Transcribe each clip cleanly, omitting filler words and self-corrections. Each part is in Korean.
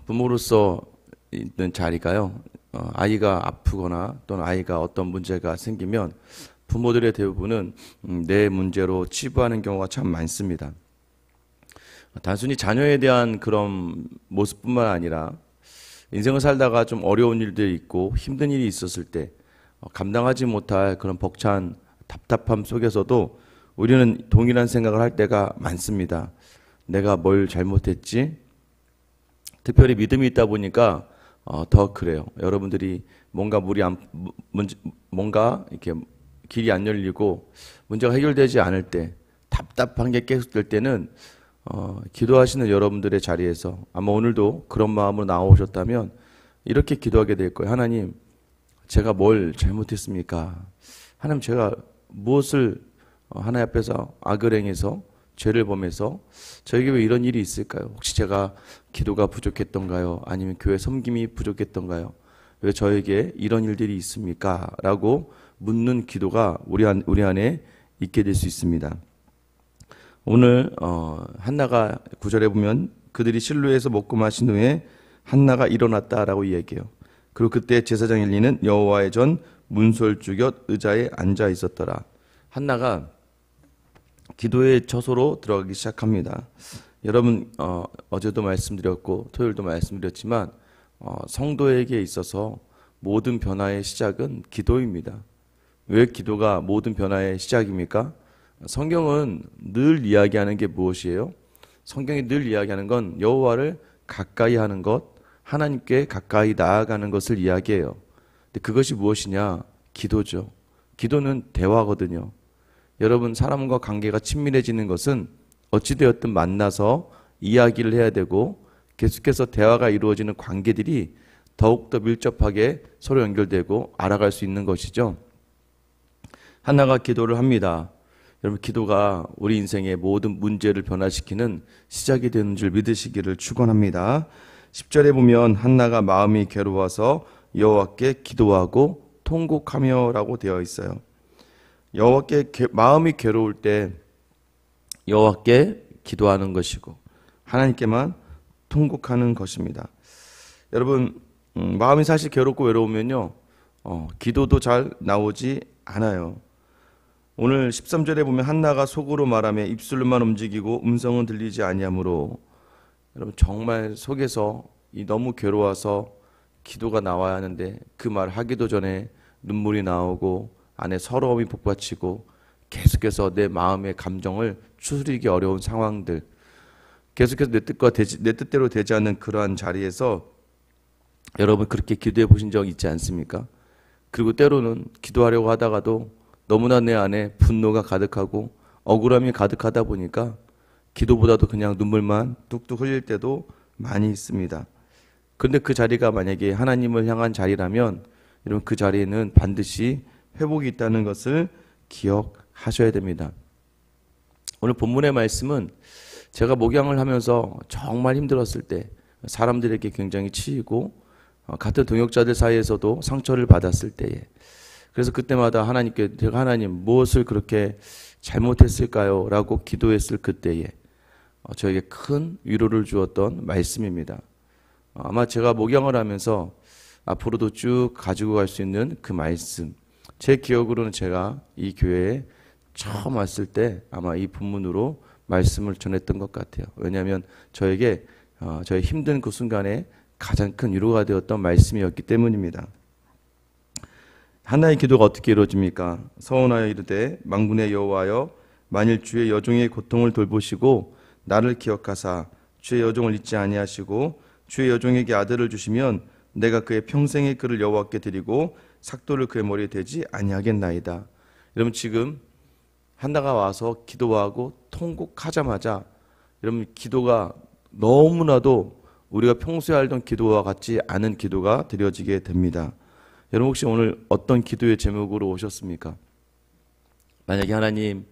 부모로서 있는 자리가요. 아이가 아프거나 또는 아이가 어떤 문제가 생기면 부모들의 대부분은 내 문제로 치부하는 경우가 참 많습니다. 단순히 자녀에 대한 그런 모습뿐만 아니라 인생을 살다가 좀 어려운 일들이 있고 힘든 일이 있었을 때 감당하지 못할 그런 벅찬 답답함 속에서도 우리는 동일한 생각을 할 때가 많습니다. 내가 뭘 잘못했지? 특별히 믿음이 있다 보니까 더 그래요. 여러분들이 뭔가 이렇게 길이 안 열리고 문제가 해결되지 않을 때 답답한 게 계속될 때는 기도하시는 여러분들의 자리에서 아마 오늘도 그런 마음으로 나오셨다면 이렇게 기도하게 될 거예요. 하나님, 제가 뭘 잘못했습니까? 하나님, 제가 무엇을 하나님 앞에서 악을 행해서 죄를 범해서 저에게 왜 이런 일이 있을까요? 혹시 제가 기도가 부족했던가요? 아니면 교회 섬김이 부족했던가요? 왜 저에게 이런 일들이 있습니까? 라고 묻는 기도가 우리 안에 있게 될 수 있습니다. 오늘 한나가 9절에 보면 그들이 실로에서 먹고 마신 후에 한나가 일어났다라고 이야기해요. 그리고 그때 제사장 엘리는 여호와의 전 문설주곁 의자에 앉아 있었더라. 한나가 기도의 처소로 들어가기 시작합니다. 여러분 어제도 말씀드렸고 토요일도 말씀드렸지만 성도에게 있어서 모든 변화의 시작은 기도입니다. 왜 기도가 모든 변화의 시작입니까? 성경은 늘 이야기하는 게 무엇이에요? 성경이 늘 이야기하는 건 여호와를 가까이 하는 것, 하나님께 가까이 나아가는 것을 이야기해요. 근데 그것이 무엇이냐? 기도죠. 기도는 대화거든요. 여러분, 사람과 관계가 친밀해지는 것은 어찌되었든 만나서 이야기를 해야 되고 계속해서 대화가 이루어지는 관계들이 더욱더 밀접하게 서로 연결되고 알아갈 수 있는 것이죠. 한나가 기도를 합니다. 여러분, 기도가 우리 인생의 모든 문제를 변화시키는 시작이 되는 줄 믿으시기를 축원합니다. 10절에 보면 한나가 마음이 괴로워서 여호와께 기도하고 통곡하며라고 되어 있어요. 여호와께 마음이 괴로울 때 여호와께 기도하는 것이고 하나님께만 통곡하는 것입니다. 여러분, 마음이 사실 괴롭고 외로우면요, 기도도 잘 나오지 않아요. 오늘 13절에 보면 한나가 속으로 말하며 입술로만 움직이고 음성은 들리지 아니하므로, 여러분 정말 속에서 너무 괴로워서 기도가 나와야 하는데 그 말 하기도 전에 눈물이 나오고 안에 서러움이 복받치고 계속해서 내 마음의 감정을 추스리기 어려운 상황들, 계속해서 내 뜻대로 되지 않는 그러한 자리에서 여러분 그렇게 기도해 보신 적 있지 않습니까? 그리고 때로는 기도하려고 하다가도 너무나 내 안에 분노가 가득하고 억울함이 가득하다 보니까 기도보다도 그냥 눈물만 뚝뚝 흘릴 때도 많이 있습니다. 그런데 그 자리가 만약에 하나님을 향한 자리라면 여러분 그 자리에는 반드시 회복이 있다는 것을 기억하셔야 됩니다. 오늘 본문의 말씀은 제가 목양을 하면서 정말 힘들었을 때 사람들에게 굉장히 치이고 같은 동역자들 사이에서도 상처를 받았을 때에, 그래서 그때마다 하나님께 제가 하나님 무엇을 그렇게 잘못했을까요? 라고 기도했을 그때에 저에게 큰 위로를 주었던 말씀입니다. 아마 제가 목양을 하면서 앞으로도 쭉 가지고 갈 수 있는 그 말씀, 제 기억으로는 제가 이 교회에 처음 왔을 때 아마 이 본문으로 말씀을 전했던 것 같아요. 왜냐하면 저에게 저의 힘든 그 순간에 가장 큰 위로가 되었던 말씀이었기 때문입니다. 한나의 기도가 어떻게 이루어집니까? 서원하여 이르되 만군의 여호와여, 만일 주의 여종의 고통을 돌보시고 나를 기억하사 주의 여종을 잊지 아니하시고 주의 여종에게 아들을 주시면 내가 그의 평생의 그를 여호와께 드리고 삭도를 그의 머리에 대지 아니하겠나이다. 여러분, 지금 한나가 와서 기도하고 통곡하자마자 여러분 기도가 너무나도 우리가 평소에 알던 기도와 같지 않은 기도가 드려지게 됩니다. 여러분, 혹시 오늘 어떤 기도의 제목으로 오셨습니까? 만약에 하나님,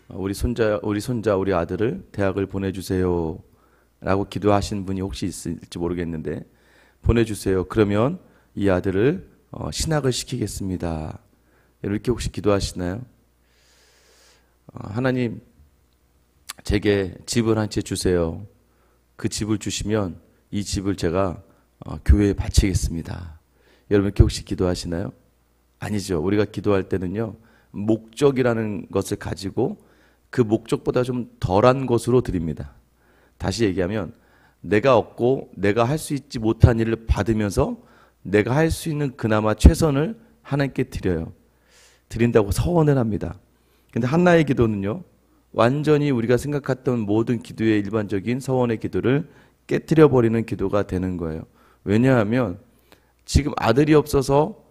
우리 손자, 우리 아들을 대학을 보내주세요 라고 기도하신 분이 혹시 있을지 모르겠는데, 보내주세요. 그러면 이 아들을 신학을 시키겠습니다. 이렇게 혹시 기도하시나요? 하나님, 제게 집을 한 채 주세요. 그 집을 주시면 이 집을 제가 교회에 바치겠습니다. 여러분 이렇게 혹시 기도하시나요? 아니죠. 우리가 기도할 때는요, 목적이라는 것을 가지고 그 목적보다 좀 덜한 것으로 드립니다. 다시 얘기하면 내가 얻고 내가 할 수 있지 못한 일을 받으면서 내가 할 수 있는 그나마 최선을 하나님께 드려요. 드린다고 서원을 합니다. 근데 한나의 기도는요, 완전히 우리가 생각했던 모든 기도의 일반적인 서원의 기도를 깨트려 버리는 기도가 되는 거예요. 왜냐하면 지금 아들이 없어서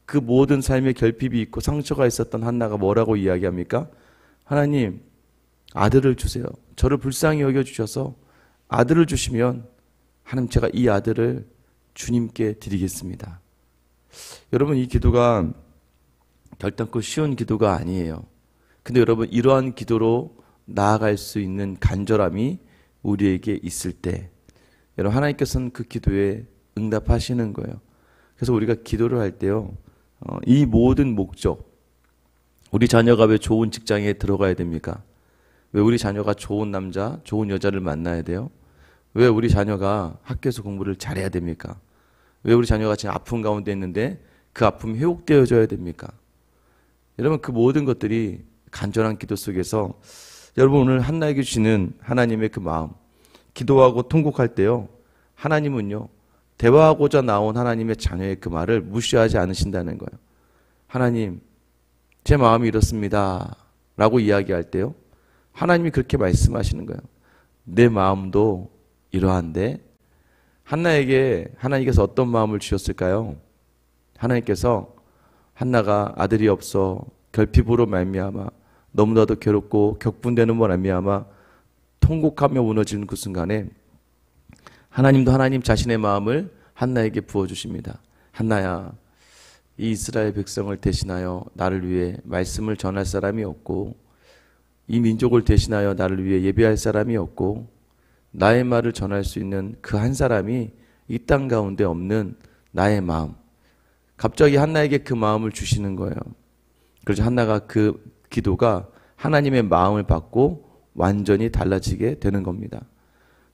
그 모든 삶의 결핍이 있고 상처가 있었던 한나가 뭐라고 이야기합니까? 하나님, 아들을 주세요. 저를 불쌍히 여겨주셔서 아들을 주시면 하나님, 제가 이 아들을 주님께 드리겠습니다. 여러분, 이 기도가 결단코 쉬운 기도가 아니에요. 근데 여러분, 이러한 기도로 나아갈 수 있는 간절함이 우리에게 있을 때 여러분, 하나님께서는 그 기도에 응답하시는 거예요. 그래서 우리가 기도를 할 때요, 이 모든 목적, 우리 자녀가 왜 좋은 직장에 들어가야 됩니까? 왜 우리 자녀가 좋은 남자, 좋은 여자를 만나야 돼요? 왜 우리 자녀가 학교에서 공부를 잘해야 됩니까? 왜 우리 자녀가 지금 아픔 가운데 있는데 그 아픔이 회복되어져야 됩니까? 여러분, 그 모든 것들이 간절한 기도 속에서 여러분 오늘 한나에게 주시는 하나님의 그 마음, 기도하고 통곡할 때요, 하나님은요, 대화하고자 나온 하나님의 자녀의 그 말을 무시하지 않으신다는 거예요. 하나님, 제 마음이 이렇습니다 라고 이야기할 때요, 하나님이 그렇게 말씀하시는 거예요. 내 마음도 이러한데. 한나에게 하나님께서 어떤 마음을 주셨을까요? 하나님께서 한나가 아들이 없어 결핍으로 말미암아 너무나도 괴롭고 격분되는 말미암아 통곡하며 무너지는 그 순간에 하나님도 하나님 자신의 마음을 한나에게 부어주십니다. 한나야, 이 이스라엘 백성을 대신하여 나를 위해 말씀을 전할 사람이 없고 이 민족을 대신하여 나를 위해 예배할 사람이 없고 나의 말을 전할 수 있는 그 한 사람이 이 땅 가운데 없는 나의 마음. 갑자기 한나에게 그 마음을 주시는 거예요. 그래서 한나가 그 기도가 하나님의 마음을 받고 완전히 달라지게 되는 겁니다.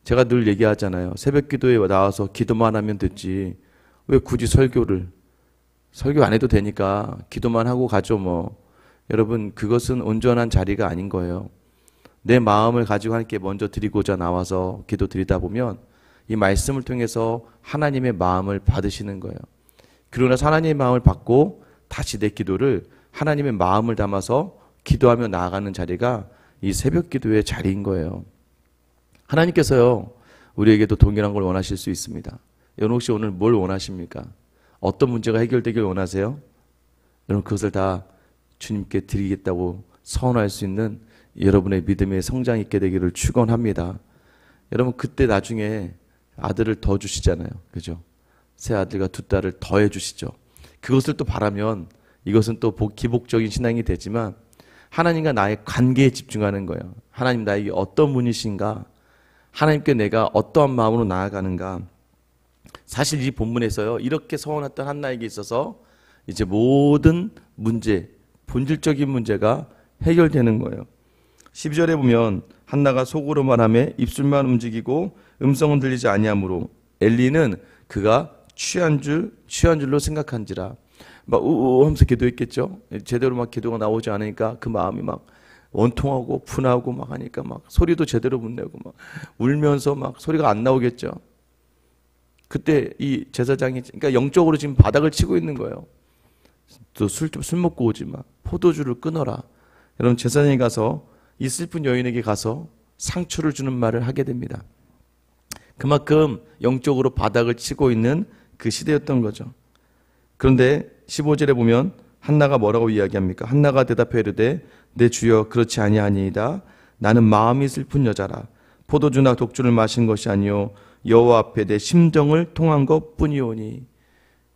제가 늘 얘기하잖아요. 새벽 기도에 나와서 기도만 하면 됐지. 왜 굳이 설교 안 해도 되니까 기도만 하고 가죠 뭐. 여러분, 그것은 온전한 자리가 아닌 거예요. 내 마음을 가지고 하나님께 먼저 드리고자 나와서 기도 드리다 보면 이 말씀을 통해서 하나님의 마음을 받으시는 거예요. 그러고 나서 하나님의 마음을 받고 다시 내 기도를 하나님의 마음을 담아서 기도하며 나아가는 자리가 이 새벽 기도의 자리인 거예요. 하나님께서요, 우리에게도 동일한 걸 원하실 수 있습니다. 여러분 혹시 오늘 뭘 원하십니까? 어떤 문제가 해결되길 원하세요? 여러분 그것을 다 주님께 드리겠다고 선언할 수 있는 여러분의 믿음의 성장이 있게 되기를 축원합니다. 여러분 그때 나중에 아들을 더 주시잖아요. 그죠? 새 아들과 두 딸을 더해 주시죠. 그것을 또 바라면 이것은 또 기복적인 신앙이 되지만 하나님과 나의 관계에 집중하는 거예요. 하나님 나에게 어떤 분이신가? 하나님께 내가 어떠한 마음으로 나아가는가? 사실 이 본문에서요, 이렇게 서원했던 한나에게 있어서 이제 모든 문제, 본질적인 문제가 해결되는 거예요. 12절에 보면 한나가 속으로만 하며 입술만 움직이고 음성은 들리지 아니하므로 엘리는 그가 취한 줄로 생각한지라. 막 우우 하면서 기도했겠죠. 제대로 막 기도가 나오지 않으니까 그 마음이 막 원통하고 분하고 막 하니까 막 소리도 제대로 못 내고 막 울면서 막 소리가 안 나오겠죠. 그때 이 제사장이 그러니까 영적으로 지금 바닥을 치고 있는 거예요. 또 술 먹고 오지 마. 포도주를 끊어라. 여러분 제사장이 가서 이 슬픈 여인에게 가서 상처를 주는 말을 하게 됩니다. 그만큼 영적으로 바닥을 치고 있는 그 시대였던 거죠. 그런데 15절에 보면 한나가 뭐라고 이야기합니까? 한나가 대답해 이르되 내 주여 그렇지 아니하니이다. 나는 마음이 슬픈 여자라. 포도주나 독주를 마신 것이 아니요 여호와 앞에 내 심정을 통한 것뿐이오니.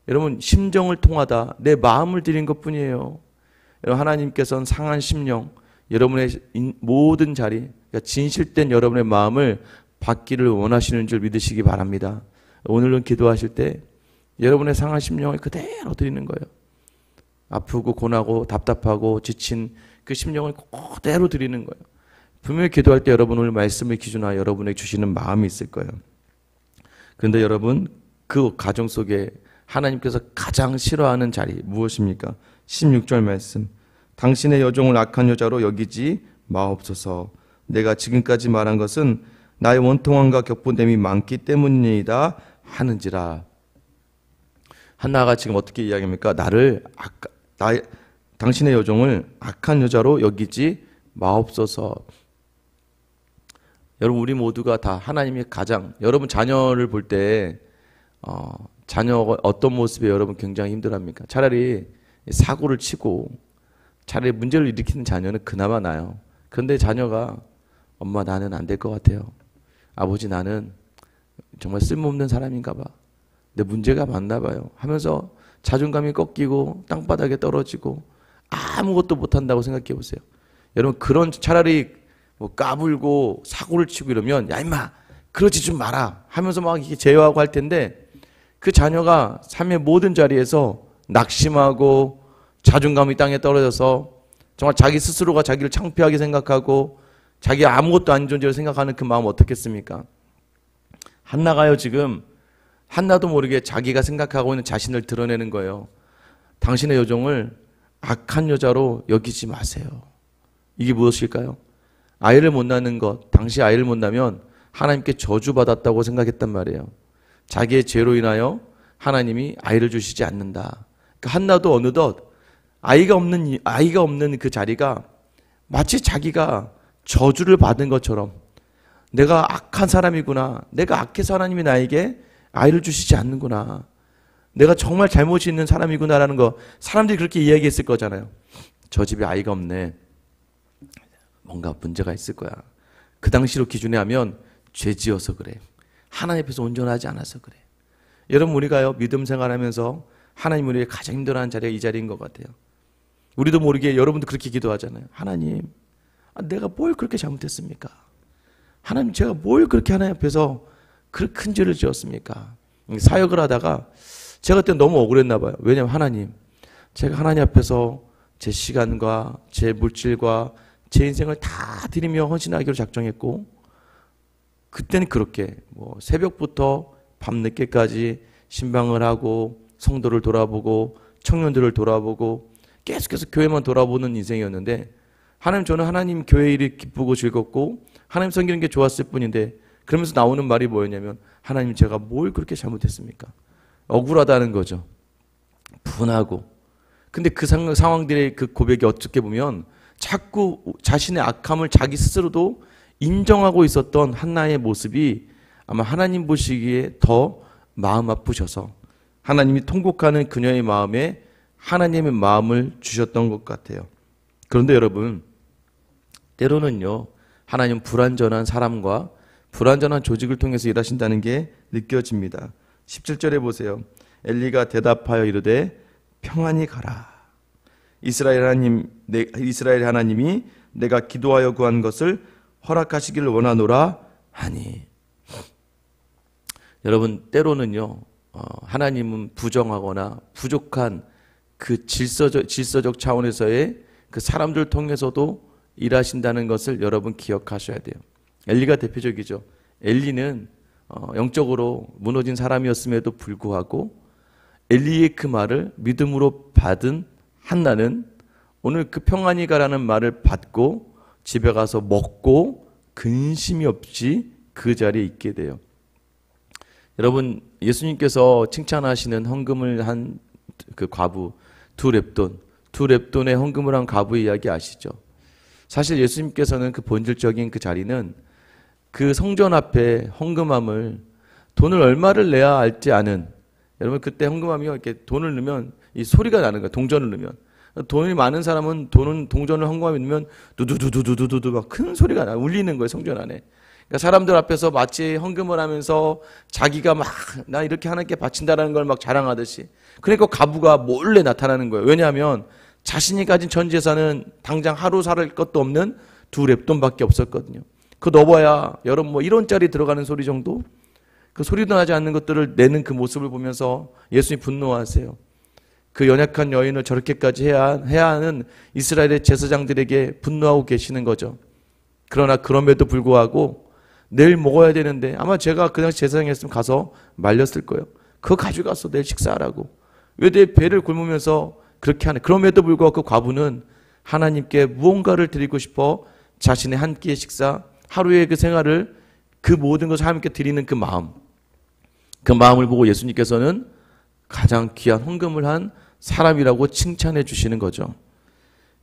여러분 심정을 통하다 내 마음을 드린 것뿐이에요. 여러분 하나님께서는 상한 심령, 여러분의 모든 자리, 그러니까 진실된 여러분의 마음을 받기를 원하시는 줄 믿으시기 바랍니다. 오늘은 기도하실 때 여러분의 상한 심령을 그대로 드리는 거예요. 아프고 고나고 답답하고 지친 그 심령을 그대로 드리는 거예요. 분명히 기도할 때 여러분 오늘 말씀을 기준하여 여러분에게 주시는 마음이 있을 거예요. 그런데 여러분, 그 가정 속에 하나님께서 가장 싫어하는 자리 무엇입니까? 16절 말씀. 당신의 여종을 악한 여자로 여기지 마옵소서. 내가 지금까지 말한 것은 나의 원통함과 격분됨이 많기 때문이다 하는지라. 한나가 지금 어떻게 이야기합니까? 당신의 여종을 악한 여자로 여기지 마옵소서. 여러분, 우리 모두가 다 하나님이 가장, 여러분 자녀를 볼 때 자녀가 어떤 모습에 여러분 굉장히 힘들합니까? 차라리 사고를 치고 차라리 문제를 일으키는 자녀는 그나마 나아요. 그런데 자녀가 엄마 나는 안 될 것 같아요. 아버지 나는 정말 쓸모없는 사람인가 봐. 내 문제가 많나 봐요. 하면서 자존감이 꺾이고 땅바닥에 떨어지고 아무것도 못한다고 생각해 보세요. 여러분, 그런 차라리 뭐 까불고 사고를 치고 이러면 야 임마 그러지 좀 마라 하면서 막 이렇게 제어하고 할 텐데, 그 자녀가 삶의 모든 자리에서 낙심하고 자존감이 땅에 떨어져서 정말 자기 스스로가 자기를 창피하게 생각하고 자기 아무것도 아닌 존재로 생각하는 그 마음 어떻겠습니까? 한나가요, 지금 한나도 모르게 자기가 생각하고 있는 자신을 드러내는 거예요. 당신의 여종을 악한 여자로 여기지 마세요. 이게 무엇일까요? 아이를 못 낳는 것, 당시 아이를 못 낳으면 하나님께 저주받았다고 생각했단 말이에요. 자기의 죄로 인하여 하나님이 아이를 주시지 않는다. 그러니까 한나도 어느덧 아이가 없는 그 자리가 마치 자기가 저주를 받은 것처럼, 내가 악한 사람이구나, 내가 악해서 하나님이 나에게 아이를 주시지 않는구나, 내가 정말 잘못이 있는 사람이구나라는 거, 사람들이 그렇게 이야기했을 거잖아요. 저 집에 아이가 없네, 뭔가 문제가 있을 거야. 그 당시로 기준에 하면 죄지어서 그래, 하나님 앞에서 온전하지 않아서 그래. 여러분, 우리가요 믿음 생활하면서 하나님 우리에게 가장 힘들어하는 자리가 이 자리인 것 같아요. 우리도 모르게 여러분도 그렇게 기도하잖아요. 하나님, 내가 뭘 그렇게 잘못했습니까? 하나님, 제가 뭘 그렇게 하나님 앞에서 그 큰 죄를 지었습니까? 사역을 하다가 제가 그때 너무 억울했나 봐요. 왜냐하면 하나님, 제가 하나님 앞에서 제 시간과 제 물질과 제 인생을 다 드리며 헌신하기로 작정했고, 그때는 그렇게 뭐 새벽부터 밤늦게까지 신방을 하고 성도를 돌아보고 청년들을 돌아보고 계속해서 교회만 돌아보는 인생이었는데, 하나님, 저는 하나님 교회 일이 기쁘고 즐겁고 하나님 섬기는 게 좋았을 뿐인데, 그러면서 나오는 말이 뭐였냐면, 하나님, 제가 뭘 그렇게 잘못했습니까? 억울하다는 거죠. 분하고. 근데 그 상황들의 그 고백이 어떻게 보면 자꾸 자신의 악함을 자기 스스로도 인정하고 있었던 한나의 모습이 아마 하나님 보시기에 더 마음 아프셔서 하나님이 통곡하는 그녀의 마음에 하나님의 마음을 주셨던 것 같아요. 그런데 여러분, 때로는요, 하나님 불완전한 사람과 불완전한 조직을 통해서 일하신다는 게 느껴집니다. 17절에 보세요. 엘리가 대답하여 이르되 평안히 가라. 이스라엘 하나님이 내가 기도하여 구한 것을 허락하시기를 원하노라 하니. 여러분, 때로는요, 하나님은 부정하거나 부족한 그 질서적 차원에서의 그 사람들 통해서도 일하신다는 것을 여러분 기억하셔야 돼요. 엘리가 대표적이죠. 엘리는 영적으로 무너진 사람이었음에도 불구하고 엘리의 그 말을 믿음으로 받은 한나는 오늘 그 평안히 가라는 말을 받고 집에 가서 먹고 근심이 없이 그 자리에 있게 돼요. 여러분, 예수님께서 칭찬하시는 헌금을 한 그 과부 두 렙돈의 헌금을 한 과부의 이야기 아시죠? 사실 예수님께서는 그 본질적인 그 자리는 그 성전 앞에 헌금함을 돈을 얼마를 내야 할지 아는, 여러분 그때 헌금함이요 이렇게 돈을 넣으면 이 소리가 나는 거예요. 동전을 넣으면 돈이 많은 사람은 동전을 헌금함에 넣으면 두두두두두두두 막 큰 소리가 나, 울리는 거예요, 성전 안에. 그러니까 사람들 앞에서 마치 헌금을 하면서 자기가 막 나 이렇게 하나님께 바친다라는 걸 막 자랑하듯이. 그러니까 과부가 몰래 나타나는 거예요. 왜냐하면 자신이 가진 전 재산은 당장 하루 살 것도 없는 두 렙돈밖에 없었거든요. 그거 넣어봐야 여러분 뭐 1원짜리 들어가는 소리 정도? 그 소리도 나지 않는 것들을 내는 그 모습을 보면서 예수님이 분노하세요. 그 연약한 여인을 저렇게까지 해야 하는 이스라엘의 제사장들에게 분노하고 계시는 거죠. 그러나 그럼에도 불구하고 내일 먹어야 되는데 아마 제가 그냥 제사장이었으면 가서 말렸을 거예요. 그거 가져가서 내일 식사하라고. 왜 내 배를 굶으면서 그렇게 하네. 그럼에도 불구하고 그 과부는 하나님께 무언가를 드리고 싶어 자신의 한 끼의 식사, 하루의 그 생활을 그 모든 것을 하나님께 드리는 그 마음을 보고 예수님께서는 가장 귀한 헌금을 한 사람이라고 칭찬해 주시는 거죠.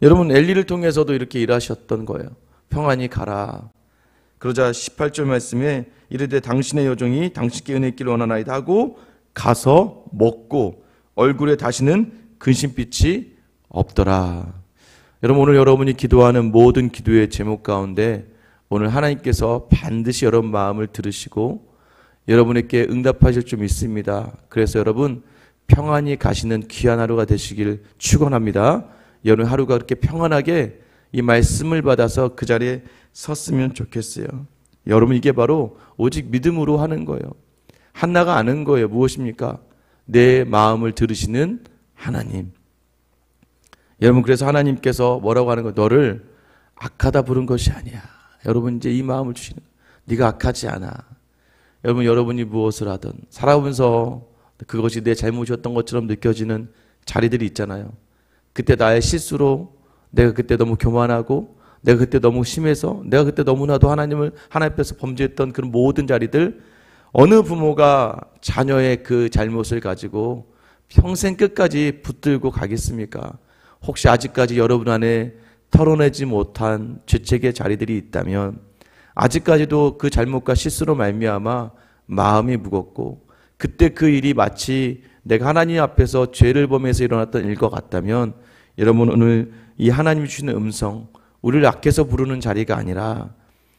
여러분, 엘리를 통해서도 이렇게 일하셨던 거예요. 평안히 가라. 그러자 18절 말씀에 이르되 당신의 여종이 당신께 은혜 있기를 원하나이다 하고 가서 먹고 얼굴에 다시는 근심빛이 없더라. 여러분, 오늘 여러분이 기도하는 모든 기도의 제목 가운데 오늘 하나님께서 반드시 여러분 마음을 들으시고 여러분에게 응답하실 줄 믿습니다. 그래서 여러분 평안히 가시는 귀한 하루가 되시길 축원합니다. 여러분 하루가 그렇게 평안하게 이 말씀을 받아서 그 자리에 섰으면 좋겠어요. 여러분, 이게 바로 오직 믿음으로 하는 거예요. 한나가 아는 거예요. 무엇입니까? 내 마음을 들으시는 하나님. 여러분, 그래서 하나님께서 뭐라고 하는 거예요? 너를 악하다 부른 것이 아니야. 여러분, 이제 이 마음을 주시는 거예요. 네가 악하지 않아. 여러분이 무엇을 하든 살아오면서 그것이 내 잘못이었던 것처럼 느껴지는 자리들이 있잖아요. 그때 나의 실수로 내가 그때 너무 교만하고 내가 그때 너무 심해서 내가 그때 너무나도 하나님 앞에서 범죄했던 그런 모든 자리들, 어느 부모가 자녀의 그 잘못을 가지고 평생 끝까지 붙들고 가겠습니까? 혹시 아직까지 여러분 안에 털어내지 못한 죄책의 자리들이 있다면 아직까지도 그 잘못과 실수로 말미암아 마음이 무겁고 그때 그 일이 마치 내가 하나님 앞에서 죄를 범해서 일어났던 일과 같다면 여러분, 오늘 이 하나님이 주시는 음성, 우리를 아껴서 부르는 자리가 아니라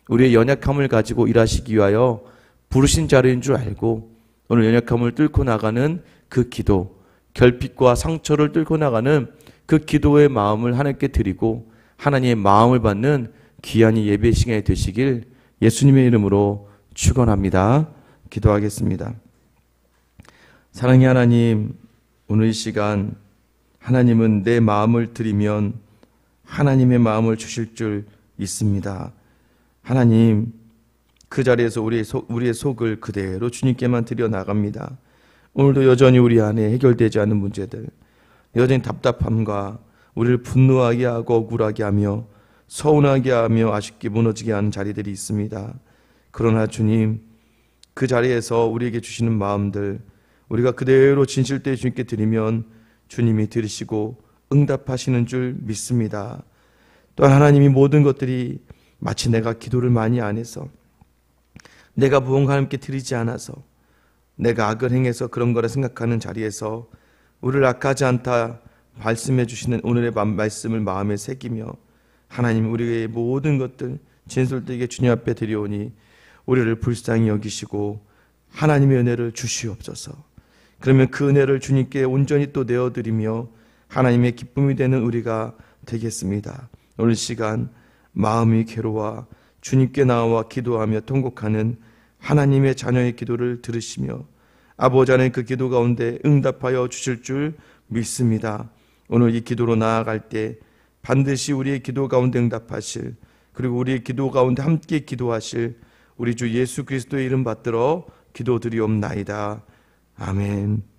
우리의 연약함을 가지고 일하시기 위하여 부르신 자리인 줄 알고 오늘 연약함을 뚫고 나가는 그 기도, 결핍과 상처를 뚫고 나가는 그 기도의 마음을 하나님께 드리고 하나님의 마음을 받는 귀한 이 예배 시간이 되시길 예수님의 이름으로 축원합니다. 기도하겠습니다. 사랑의 하나님, 오늘 이 시간 하나님은 내 마음을 드리면 하나님의 마음을 주실 줄 믿습니다. 하나님, 그 자리에서 우리의 속을 그대로 주님께만 드려 나갑니다. 오늘도 여전히 우리 안에 해결되지 않은 문제들, 여전히 답답함과 우리를 분노하게 하고 억울하게 하며 서운하게 하며 아쉽게 무너지게 하는 자리들이 있습니다. 그러나 주님, 그 자리에서 우리에게 주시는 마음들 우리가 그대로 진실되이 주님께 드리면 주님이 들으시고 응답하시는 줄 믿습니다. 또한 하나님이 모든 것들이 마치 내가 기도를 많이 안 해서, 내가 무언가 하나님께 드리지 않아서, 내가 악을 행해서 그런 거라 생각하는 자리에서 우리를 악하지 않다 말씀해 주시는 오늘의 말씀을 마음에 새기며 하나님, 우리의 모든 것들 진솔되게 주님 앞에 드려오니 우리를 불쌍히 여기시고 하나님의 은혜를 주시옵소서. 그러면 그 은혜를 주님께 온전히 또 내어드리며 하나님의 기쁨이 되는 우리가 되겠습니다. 오늘 시간 마음이 괴로워 주님께 나와 기도하며 통곡하는 하나님의 자녀의 기도를 들으시며 아버지 하나님 그 기도 가운데 응답하여 주실 줄 믿습니다. 오늘 이 기도로 나아갈 때 반드시 우리의 기도 가운데 응답하실, 그리고 우리의 기도 가운데 함께 기도하실 우리 주 예수 그리스도의 이름 받들어 기도드리옵나이다. 아멘.